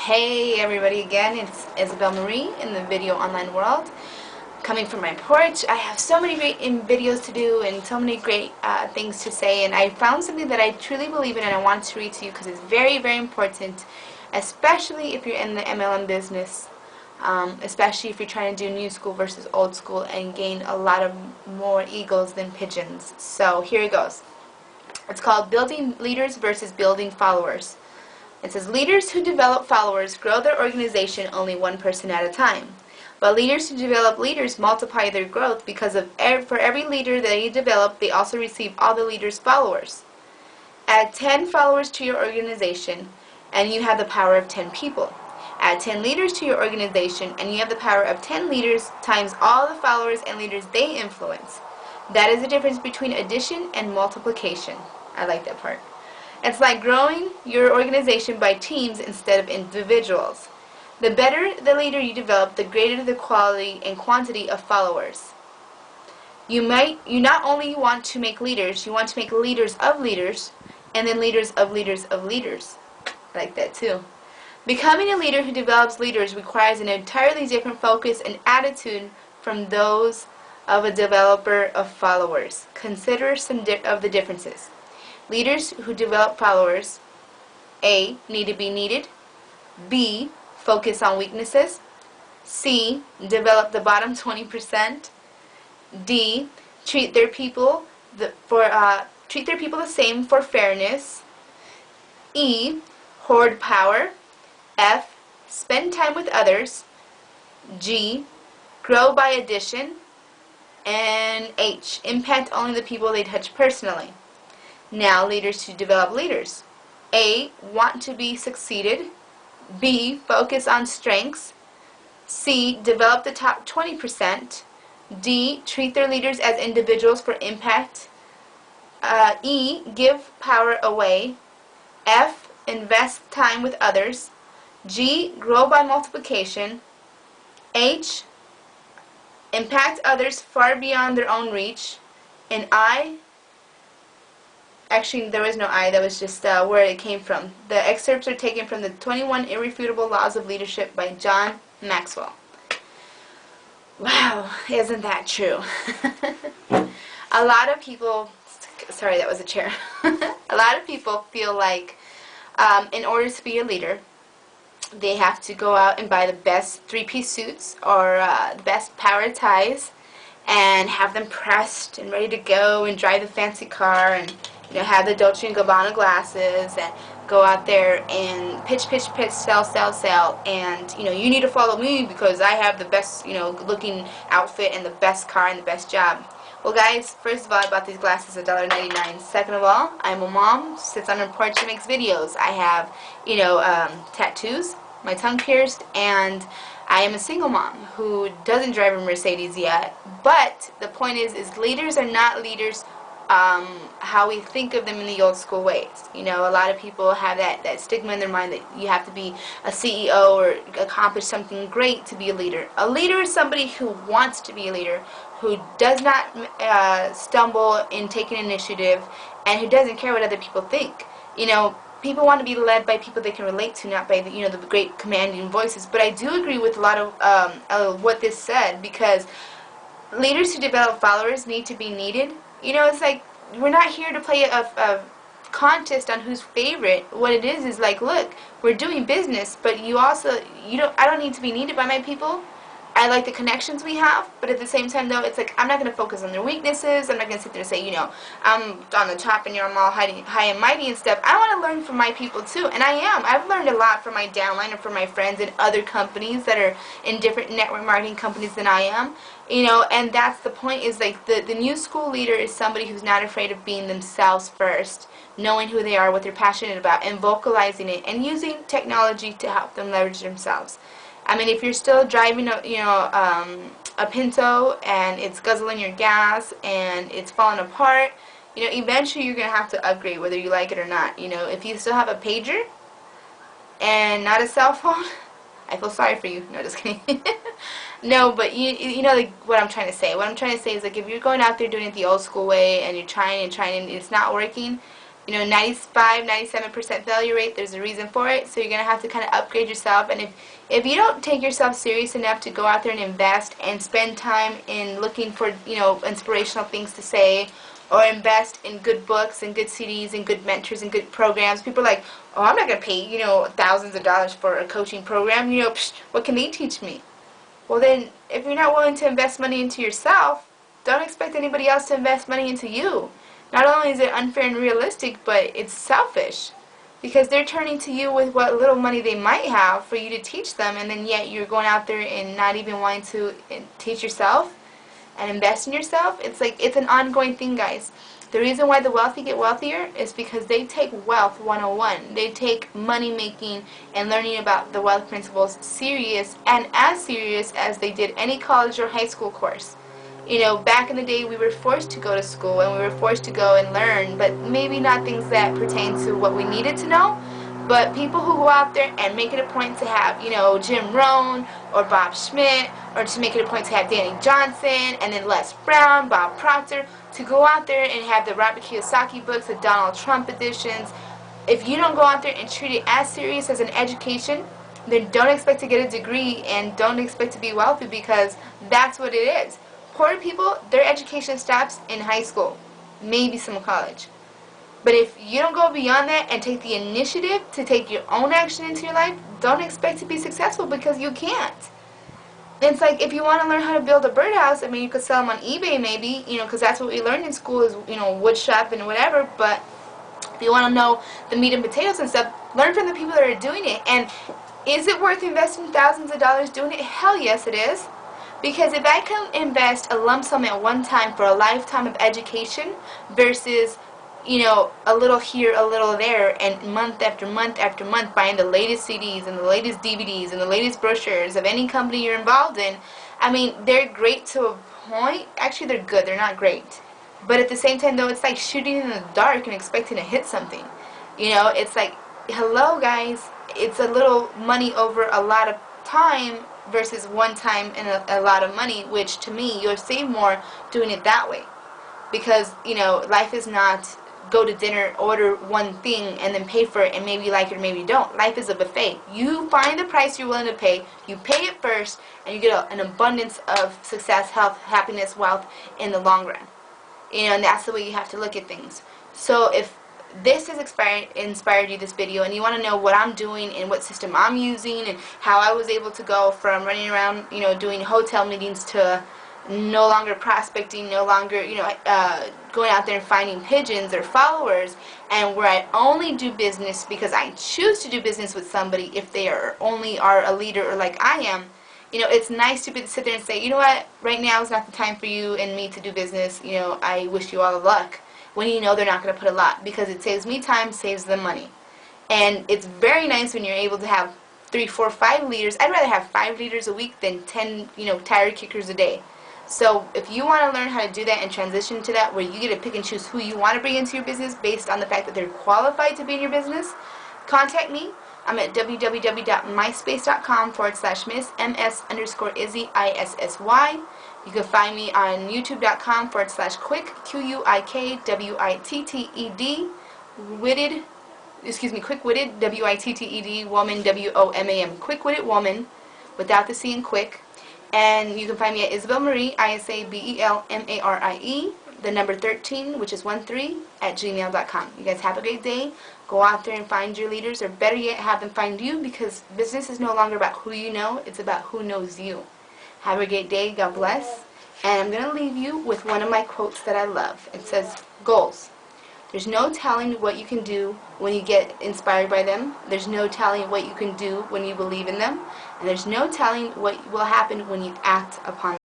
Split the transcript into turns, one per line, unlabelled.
Hey everybody again, it's Isabel Marie in the video online world. Coming from my porch, I have so many great videos to do and so many great things to say, and I found something that I truly believe in and I want to read to you because it's very, very important, especially if you're in the MLM business, especially if you're trying to do new school versus old school and gain a lot of more eagles than pigeons. So here it goes. It's called Building Leaders versus Building Followers. It says, leaders who develop followers grow their organization only one person at a time. But leaders who develop leaders multiply their growth because for every leader that you develop, they also receive all the leaders' followers. Add 10 followers to your organization, and you have the power of 10 people. Add 10 leaders to your organization, and you have the power of 10 leaders times all the followers and leaders they influence. That is the difference between addition and multiplication. I like that part. It's like growing your organization by teams instead of individuals. The better the leader you develop, the greater the quality and quantity of followers. You not only want to make leaders, you want to make leaders, and then leaders of leaders of leaders. I like that too. Becoming a leader who develops leaders requires an entirely different focus and attitude from those of a developer of followers. Consider some of the differences. Leaders who develop followers: A. Need to be needed. B. Focus on weaknesses. C. Develop the bottom 20%. D. Treat their people the same for fairness. E. Hoard power. F. Spend time with others. G. Grow by addition. And H. Impact only the people they touch personally. Now, leaders who develop leaders. A. Want to be succeeded. B. Focus on strengths. C. Develop the top 20%. D. Treat their leaders as individuals for impact. E. Give power away. F. Invest time with others. G. Grow by multiplication. H. Impact others far beyond their own reach. And I. Actually, there was no I, that was just where it came from. The excerpts are taken from the 21 Irrefutable Laws of Leadership by John Maxwell. Wow, isn't that true? A lot of people, sorry, that was a chair. A lot of people feel like in order to be a leader, they have to go out and buy the best three-piece suits or the best power ties and have them pressed and ready to go and drive the fancy car and have the Dolce & Gabbana glasses and go out there and pitch, sell, and you need to follow me because I have the best looking outfit and the best car and the best job. Well, guys, first of all, I bought these glasses at $1.99. Second of all, I'm a mom, sits on her porch and makes videos. I have tattoos, my tongue pierced, and I am a single mom who doesn't drive a Mercedes yet. But the point is leaders are not leaders how we think of them in the old school ways. A lot of people have that stigma in their mind that you have to be a CEO or accomplish something great to be a leader. A leader is somebody who wants to be a leader, who does not stumble in taking initiative, and who doesn't care what other people think. People want to be led by people they can relate to, not by the great commanding voices. But I do agree with a lot of what this said, because leaders who develop followers need to be needed. It's like we're not here to play a contest on who's favorite. What it is like, look, we're doing business, but I don't need to be needed by my people. I like the connections we have, but at the same time, though, it's like I'm not going to focus on their weaknesses. I'm not going to sit there and say, I'm on the top and I'm all high and mighty and stuff. I want to learn from my people, too, and I am. I've learned a lot from my downline and from my friends in other companies that are in different network marketing companies than I am. And that's the point, is like the new school leader is somebody who's not afraid of being themselves first, knowing who they are, what they're passionate about, and vocalizing it, and using technology to help them leverage themselves. I mean, if you're still driving a Pinto and it's guzzling your gas and it's falling apart, eventually you're going to have to upgrade whether you like it or not. If you still have a pager and not a cell phone, I feel sorry for you. No, just kidding. No, but you know like what I'm trying to say. What I'm trying to say is, like, if you're going out there doing it the old school way and you're trying and it's not working, You know, 95, 97% failure rate, there's a reason for it, so you're going to have to kind of upgrade yourself. And if you don't take yourself serious enough to go out there and invest and spend time in looking for, you know, inspirational things to say, or invest in good books and good CDs and good mentors and good programs. People are like, oh, I'm not going to pay, you know, thousands of dollars for a coaching program. You know, what can they teach me? Well then, if you're not willing to invest money into yourself, don't expect anybody else to invest money into you. Not only is it unfair and realistic, but it's selfish. Because they're turning to you with what little money they might have for you to teach them, and then yet you're going out there and not even wanting to teach yourself and invest in yourself. It's like, it's an ongoing thing, guys. The reason why the wealthy get wealthier is because they take wealth 101. They take money making and learning about the wealth principles serious, and as serious as they did any college or high school course. You know, back in the day we were forced to go to school and we were forced to go and learn, but maybe not things that pertain to what we needed to know. But people who go out there and make it a point to have, you know, Jim Rohn or Bob Schmidt, or to make it a point to have Danny Johnson, and then Les Brown, Bob Proctor, to go out there and have the Robert Kiyosaki books, the Donald Trump editions. If you don't go out there and treat it as serious as an education, then don't expect to get a degree and don't expect to be wealthy, because that's what it is. Poor people, their education stops in high school, maybe some college. But if you don't go beyond that and take the initiative to take your own action into your life, don't expect to be successful, because you can't. It's like, if you want to learn how to build a birdhouse, I mean, you could sell them on eBay maybe, you know, because that's what we learned in school is, you know, wood shop and whatever. But if you want to know the meat and potatoes and stuff, learn from the people that are doing it. And is it worth investing thousands of dollars doing it? Hell yes, it is. Because if I can invest a lump sum at one time for a lifetime of education versus, you know, a little here, a little there, and month after month after month buying the latest CDs and the latest DVDs and the latest brochures of any company you're involved in, I mean, they're great to a point. Actually, they're good. They're not great. But at the same time, though, it's like shooting in the dark and expecting to hit something. You know, it's like, hello, guys. It's a little money over a lot of time versus one time and a lot of money, which to me, you'll save more doing it that way. Because, you know, life is not go to dinner, order one thing, and then pay for it, and maybe you like it or maybe you don't. Life is a buffet. You find the price you're willing to pay, you pay it first, and you get an abundance of success, health, happiness, wealth in the long run. You know, and that's the way you have to look at things. So if this has inspired you, this video, and you want to know what I'm doing and what system I'm using and how I was able to go from running around, you know, doing hotel meetings to no longer prospecting, no longer, you know, going out there and finding pigeons or followers, and where I only do business because I choose to do business with somebody if they are a leader or like I am. You know, it's nice to sit there and say, you know what, right now is not the time for you and me to do business. You know, I wish you all the luck. When you know they're not going to put a lot, because it saves me time, saves them money. And it's very nice when you're able to have 3, 4, 5 leaders. I'd rather have 5 leaders a week than 10, you know, tire kickers a day. So if you want to learn how to do that and transition to that, where you get to pick and choose who you want to bring into your business based on the fact that they're qualified to be in your business, contact me. I'm at www.myspace.com/miss, MS_Izzy, ISSY. You can find me on youtube.com/quick, QUIKWITTED, quick-witted, WITTED, woman, WOMAN, quick-witted woman, without the C in quick. And you can find me at Isabel Marie, ISABEL the number 13, which is 13, at gmail.com. You guys have a great day. Go out there and find your leaders, or better yet, have them find you, because business is no longer about who you know, it's about who knows you. Have a great day. God bless. And I'm going to leave you with one of my quotes that I love. It says, goals. There's no telling what you can do when you get inspired by them. There's no telling what you can do when you believe in them. And there's no telling what will happen when you act upon them.